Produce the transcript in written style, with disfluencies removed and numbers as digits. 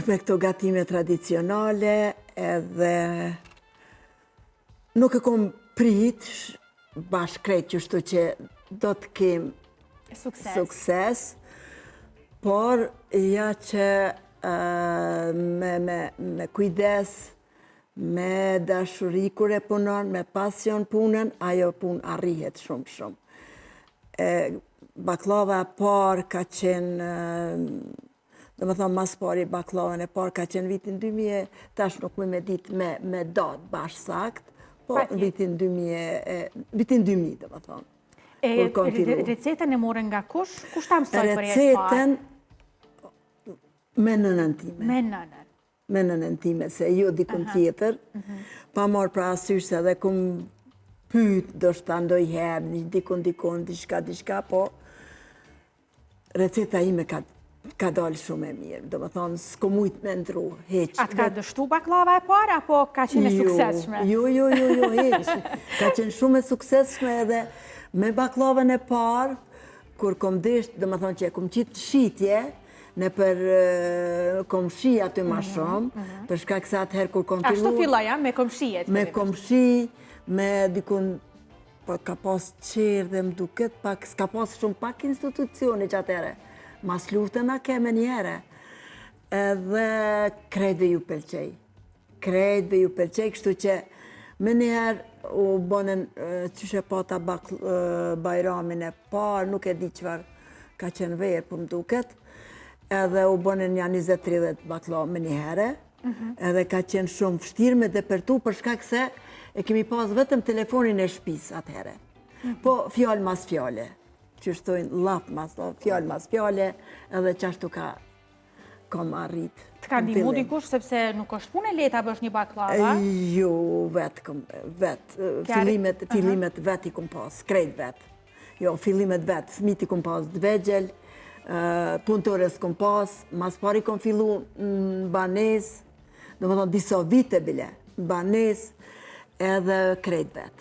me këto gatime tradicionale, edhe nuk e kom prit bashkë krejt qështu që do të kem sukses, por ja që me kujdes, me dashuri kur e punon, me pasion punën, ajo punë arrihet shumë. Baklava e parë ka qenë, do më thonë mas pari baklavën e parë ka qenë vitin 2000, tash nuk me ditë me datë bashkë sakt, po vitin 2000, do më thonë. Recetën e morën nga kush? Kush ta mësoj për e parë? Recetën me nënën time. Me nënën. Me nënën time, se jo dikun tjetër. Pa marë pra asysh se edhe kum pyt, do shta ndoj herë, dikun, diçka, po receta ime ka dalë shumë e mirë. Do më thonë, s'ko mujtë me ndru, heq. Atë ka dështu baklava e parë, apo ka qenë suksesshme? Jo, heq. Ka qenë shumë e suksesshme edhe me baklavën e parë, kur kom desht, do më thonë që kom qitë shitje, në për kom shi aty ma shumë, për shkak se atëherë kur kom fillu... Ashtu filloja, me kom shijet? Me kom shi, me dikun, po ka pas qërë dhe më duket, pak s'ka pas shumë pak institucioni që atëherë. Mas luftën a keme njëre. Edhe krejtve ju pëlqej, kështu që me njëherë u bonën qyshe pata bajramin e parë, nuk e di qëfar ka qenë verë për më duket, edhe u bonën një 20-30 bakla me njëherë, edhe ka qenë shumë vështirë me depërtu për shkak se e kemi pas vetëm telefonin e shpis atëherë. Po fjallë mas fjallë, që shtojnë lap mas fjallë mas fjallë, edhe qashtu kam arrit. Të ka ndimu dikush sepse nuk është punë e leta bësh një baklava? Jo, vetë. Fillimet vetë i kum pas, krejt vetë. Jo, fillimet vetë, fmit i kum pas dvegjel, punëtores kum pas, mas pari kum fillu në banes, do më thonë disa vite bile, banes edhe krejt vetë.